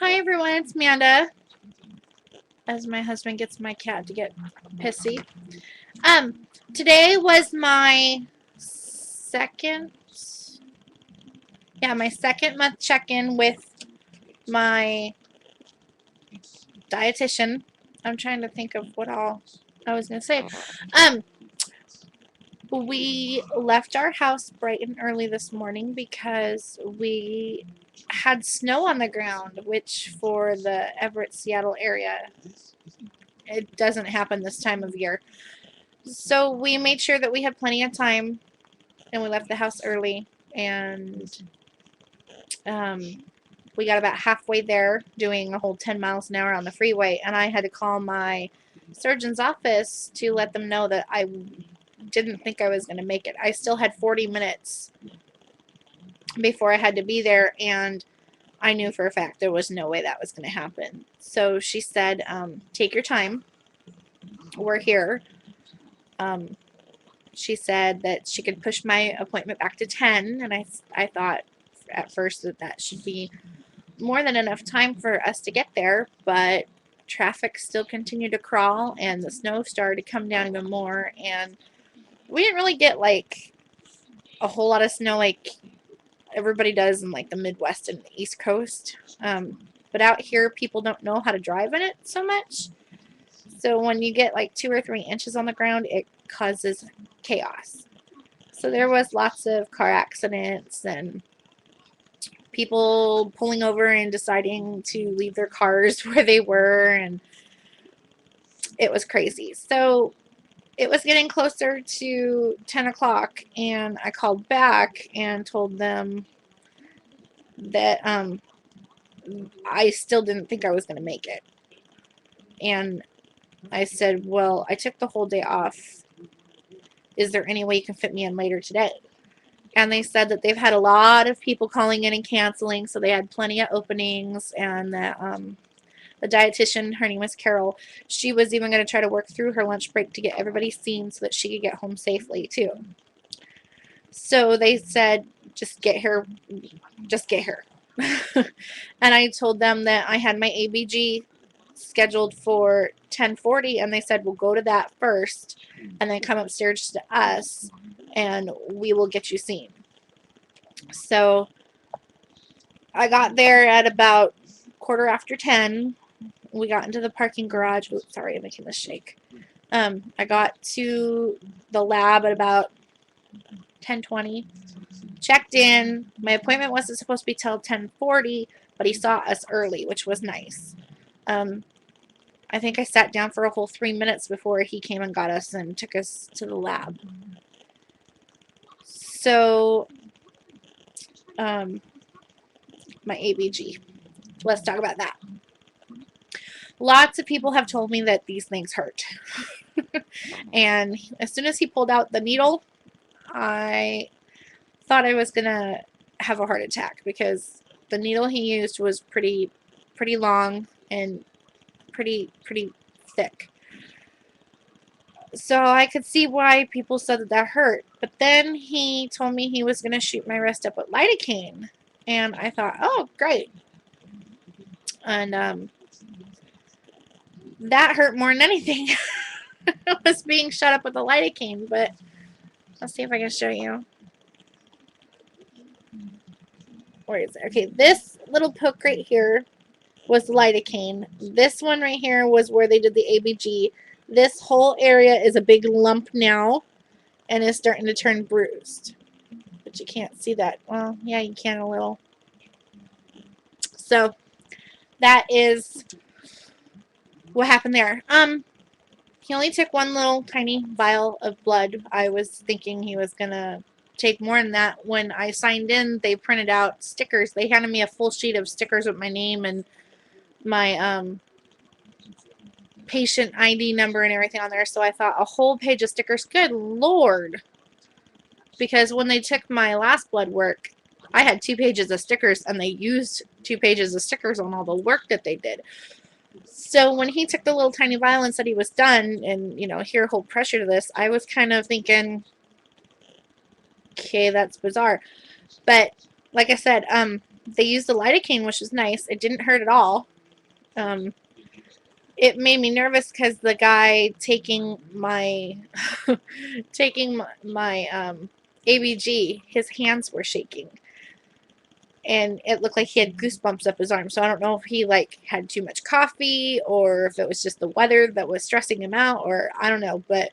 Hi everyone, it's Amanda. As my husband gets my cat to get pissy. Today was my second, my second month check-in with my dietitian. I'm trying to think of what all I was gonna say. Um, we left our house bright and early this morning because we had snow on the ground, which for the Everett, Seattle area, it doesn't happen this time of year. So we made sure that we had plenty of time and we left the house early and we got about halfway there doing a whole 10 miles an hour on the freeway, and I had to call my surgeon's office to let them know that I didn't think I was going to make it. I still had 40 minutes before I had to be there, and I knew for a fact there was no way that was going to happen. So she said, take your time. We're here. She said that she could push my appointment back to 10, and I thought at first that should be more than enough time for us to get there, but traffic still continued to crawl, and the snow started to come down even more, and we didn't really get like a whole lot of snow like everybody does in like the Midwest and the East Coast. But out here, people don't know how to drive in it so much. So when you get like 2 or 3 inches on the ground, it causes chaos. So there was lots of car accidents and people pulling over and deciding to leave their cars where they were, and it was crazy. So it was getting closer to 10 o'clock, and I called back and told them that I still didn't think I was going to make it. And I said, well, I took the whole day off. Is there any way you can fit me in later today? And they said that they've had a lot of people calling in and canceling, so they had plenty of openings, and that the dietitian, her name was Carol, she was even going to try to work through her lunch break to get everybody seen so that she could get home safely too. So they said, just get her. And I told them that I had my ABG scheduled for 10:40, and they said, we'll go to that first and then come upstairs to us and we will get you seen. So I got there at about 10:15. We got into the parking garage. Oops, sorry, I'm making this shake. I got to the lab at about 10:20. Checked in. My appointment wasn't supposed to be till 10:40, but he saw us early, which was nice. I think I sat down for a whole 3 minutes before he came and got us and took us to the lab. So, my ABG. Let's talk about that. Lots of people have told me that these things hurt. And as soon as he pulled out the needle, I thought I was going to have a heart attack because the needle he used was pretty long and pretty thick. So I could see why people said that hurt. But then he told me he was going to shoot my wrist up with lidocaine. And I thought, oh, great. And that hurt more than anything. Was being shot up with a lidocaine. But let's see if I can show you. Where is it? Okay, this little poke right here was lidocaine. This one right here was where they did the ABG. This whole area is a big lump now and is starting to turn bruised. But you can't see that. Well, yeah, you can a little. So that is what happened there. He only took one little tiny vial of blood. I was thinking he was gonna take more than that. When I signed in, they printed out stickers. They handed me a full sheet of stickers with my name and my patient ID number and everything on there. So I thought, a whole page of stickers? Good Lord. Because when they took my last blood work, I had 2 pages of stickers, and they used 2 pages of stickers on all the work that they did. So when he took the little tiny vial and said he was done, and, here, hold pressure to this, I was kind of thinking, okay, that's bizarre. But like I said, They used the lidocaine, which was nice. It didn't hurt at all. It made me nervous because the guy taking my ABG, his hands were shaking, and it looked like he had goosebumps up his arm. So I don't know if he like had too much coffee or if it was just the weather that was stressing him out, or I don't know, but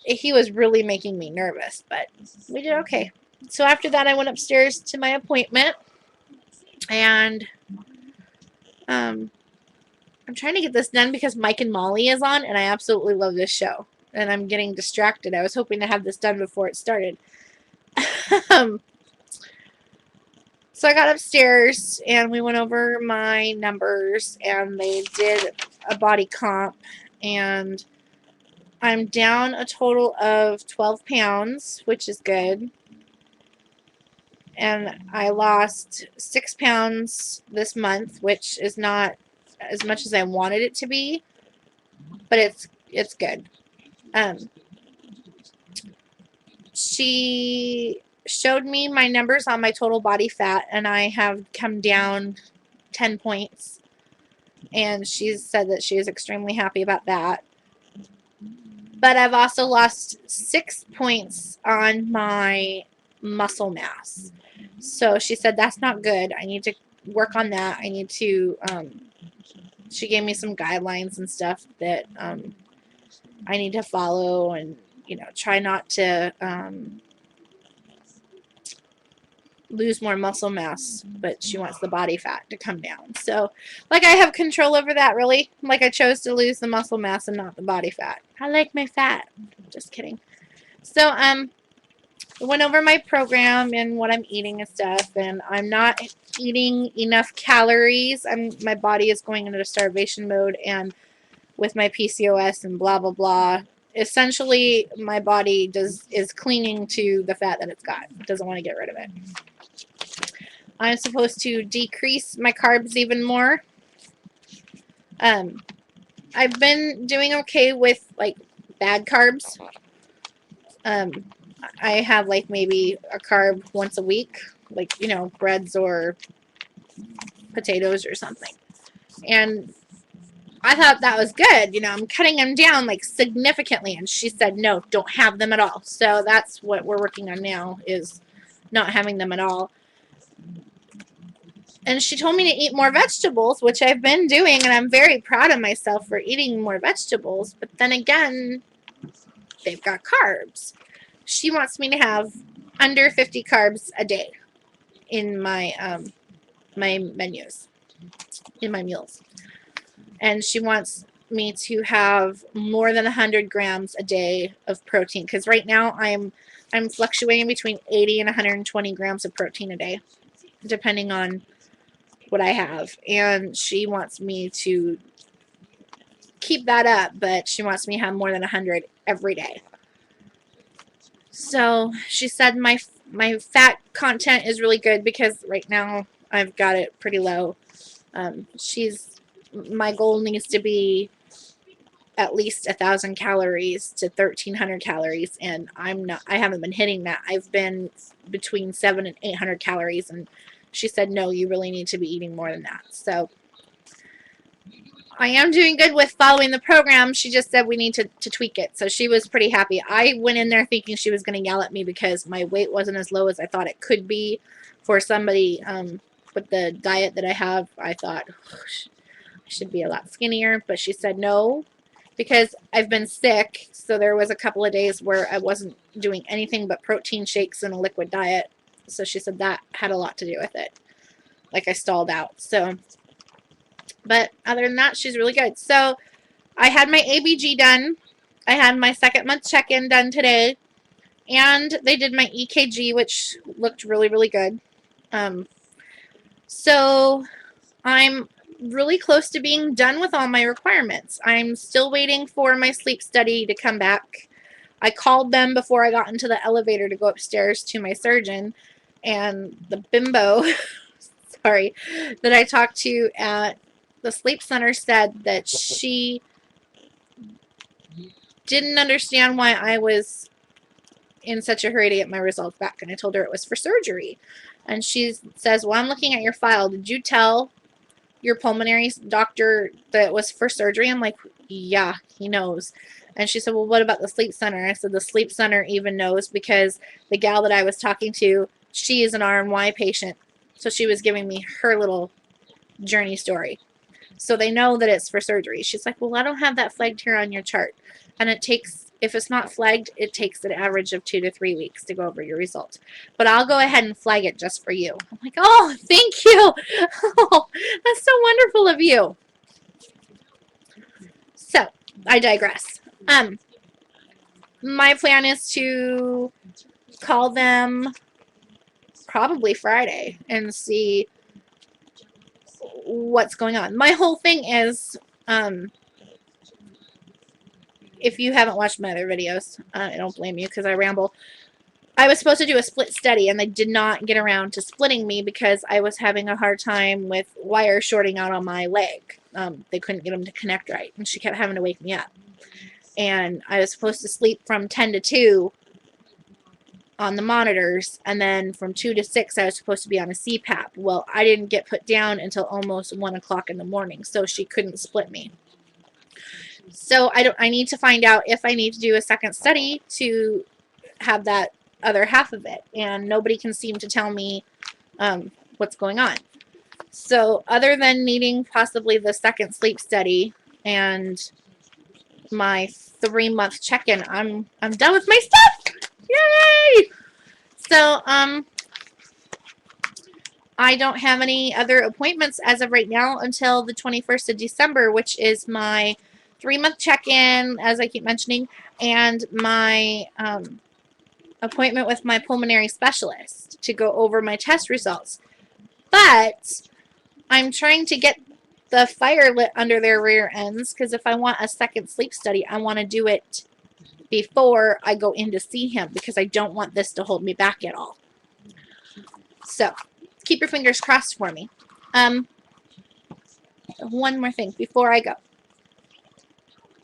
he was really making me nervous. But we did okay. So after that, I went upstairs to my appointment, and I'm trying to get this done because Mike and Molly is on, and I absolutely love this show. And I'm getting distracted. I was hoping to have this done before it started. So I got upstairs, and we went over my numbers, and they did a body comp, and I'm down a total of 12 pounds, which is good. And I lost 6 pounds this month, which is not as much as I wanted it to be, but it's good. She showed me my numbers on my total body fat, and I have come down 10 points, and she said that she is extremely happy about that. But I've also lost 6 points on my muscle mass. So she said that's not good. I need to work on that. I need to, she gave me some guidelines and stuff that I need to follow, and, you know, try not to lose more muscle mass, but she wants the body fat to come down. So, like, I have control over that, really. Like, I chose to lose the muscle mass and not the body fat. I like my fat. Just kidding. So, I went over my program and what I'm eating and stuff, and I'm not eating enough calories. My body is going into starvation mode, and with my PCOS and blah blah blah, essentially my body is clinging to the fat that it's got. It doesn't want to get rid of it. I'm supposed to decrease my carbs even more. I've been doing okay with like bad carbs. I have like maybe a carb once a week, like, you know, breads or potatoes or something. And I thought that was good. You know, I'm cutting them down like significantly. And she said, no, don't have them at all. So that's what we're working on now, is not having them at all. And she told me to eat more vegetables, which I've been doing, and I'm very proud of myself for eating more vegetables. But then again, they've got carbs. She wants me to have under 50 carbs a day in my my menus, in my meals. And she wants me to have more than 100 grams a day of protein, because right now I'm fluctuating between 80 and 120 grams of protein a day, depending on what I have. And she wants me to keep that up, but she wants me to have more than 100 every day. So she said my fat content is really good, because right now I've got it pretty low. My goal needs to be at least 1,000 calories to 1,300 calories, and I haven't been hitting that. I've been between 700 and 800 calories, and she said, no, you really need to be eating more than that. So I am doing good with following the program. She just said we need to tweak it. So she was pretty happy. I went in there thinking she was going to yell at me because my weight wasn't as low as I thought it could be for somebody with the diet that I have. I thought, oh, I should be a lot skinnier. But she said no, because I've been sick. So there was a couple of days where I wasn't doing anything but protein shakes and a liquid diet. So she said that had a lot to do with it. Like, I stalled out. So, but other than that, she's really good. So I had my ABG done. I had my second month check-in done today. And they did my EKG, which looked really, really good. So I'm really close to being done with all my requirements. I'm still waiting for my sleep study to come back. I called them before I got into the elevator to go upstairs to my surgeon, and the bimbo, sorry, that I talked to at the sleep center said that she didn't understand why I was in such a hurry to get my results back, and I told her it was for surgery. And she says, well, I'm looking at your file. Did you tell your pulmonary doctor that it was for surgery? I'm like, yeah, he knows. And she said, well, what about the sleep center? I said, the sleep center even knows because the gal that I was talking to, she is an RNY patient. So she was giving me her little journey story. So they know that it's for surgery. She's like, well, I don't have that flagged here on your chart. And it takes, if it's not flagged, it takes an average of 2 to 3 weeks to go over your results. But I'll go ahead and flag it just for you. I'm like, oh, thank you. Oh, that's so wonderful of you. So, I digress. My plan is to call them probably Friday and see what's going on. My whole thing is, if you haven't watched my other videos, I don't blame you because I ramble. I was supposed to do a split study, and they did not get around to splitting me because I was having a hard time with wire shorting out on my leg. They couldn't get them to connect right, and she kept having to wake me up. And I was supposed to sleep from 10 to 2 on the monitors, and then from 2 to 6 I was supposed to be on a CPAP. Well, I didn't get put down until almost 1 o'clock in the morning, so she couldn't split me. So I need to find out if I need to do a second study to have that other half of it, and nobody can seem to tell me what's going on. So other than needing possibly the second sleep study and my 3-month check-in, I'm done with my stuff. Yay! So I don't have any other appointments as of right now until the 21st of December, which is my 3-month check-in, as I keep mentioning, and my appointment with my pulmonary specialist to go over my test results. But I'm trying to get the fire lit under their rear ends, because if I want a second sleep study, I want to do it before I go in to see him, because I don't want this to hold me back at all. So keep your fingers crossed for me. One more thing before I go.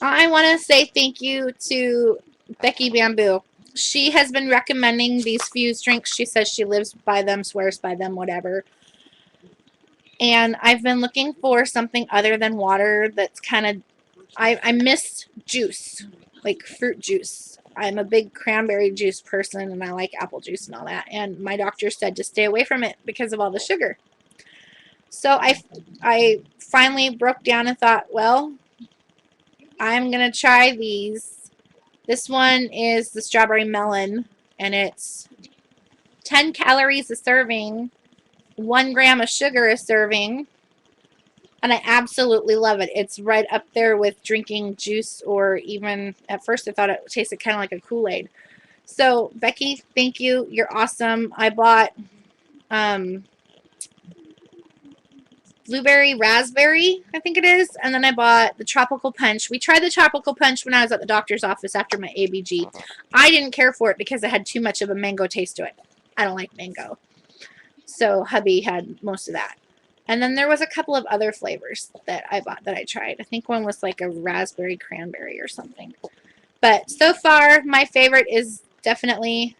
I want to say thank you to Becky Bamboo. She has been recommending these fused drinks. She says she lives by them, swears by them, whatever. And I've been looking for something other than water that's kind of... I miss juice, like fruit juice. I'm a big cranberry juice person, and I like apple juice and all that. And my doctor said to stay away from it because of all the sugar. So I finally broke down and thought, well, I'm going to try these. This one is the strawberry melon, and it's 10 calories a serving, 1 gram of sugar a serving, and I absolutely love it. It's right up there with drinking juice, or even, at first I thought it tasted kind of like a Kool-Aid. So, Becky, thank you. You're awesome. I bought blueberry raspberry, I think it is, and then I bought the tropical punch. We tried the tropical punch when I was at the doctor's office after my ABG. I didn't care for it because it had too much of a mango taste to it. I don't like mango. So hubby had most of that. And then there was a couple of other flavors that I bought that I tried. I think one was like a raspberry cranberry or something. But so far, my favorite is definitely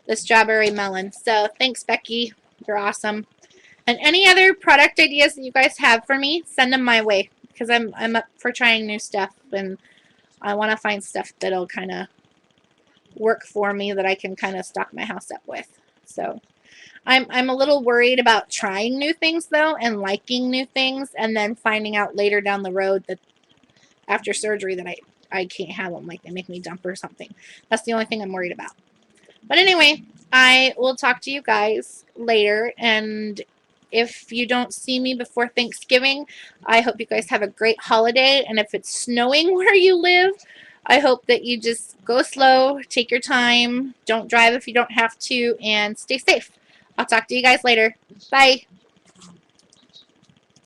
the strawberry melon. So thanks, Becky. You're awesome. And any other product ideas that you guys have for me, send them my way, because I'm up for trying new stuff, and I want to find stuff that'll kind of work for me that I can kind of stock my house up with. So I'm a little worried about trying new things, though, and liking new things, and then finding out later down the road that after surgery that I can't have them, like they make me dump or something. That's the only thing I'm worried about. But anyway, I will talk to you guys later, and if you don't see me before Thanksgiving, I hope you guys have a great holiday, and if it's snowing where you live, I hope that you just go slow, take your time, don't drive if you don't have to, and stay safe. I'll talk to you guys later. Bye.